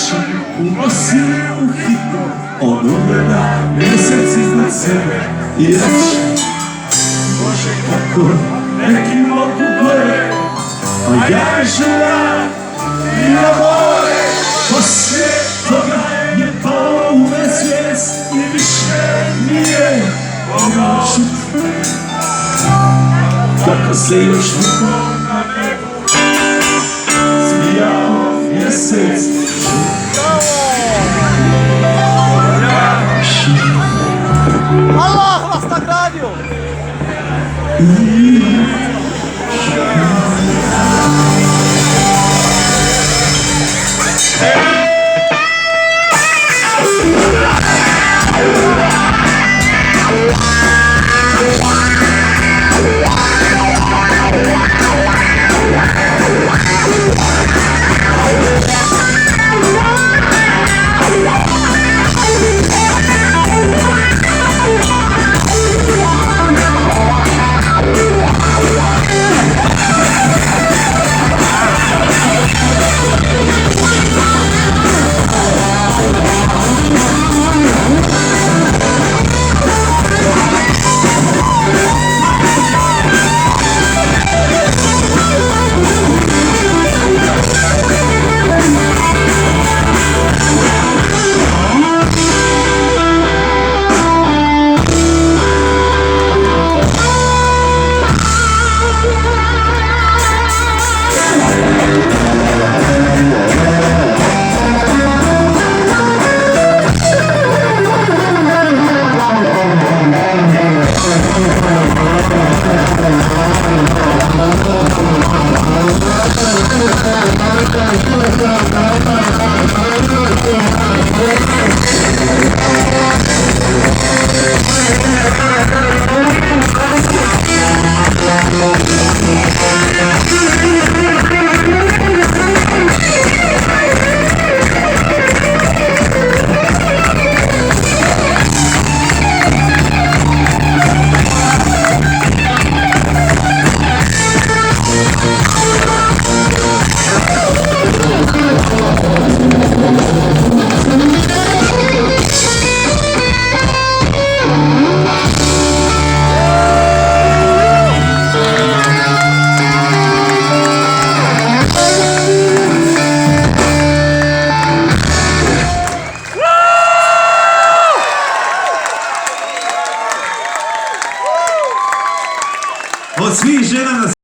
večer unosi u hitno, on ugleda mjesec iznad sebe i reče: Bože, kako neki mogu gore, a ja je željam i na more. Poslije toga je pao u nesvijest i više nije mogao čuti kako se još nikom na nebu smijao mjesec. Allah vas nagradio!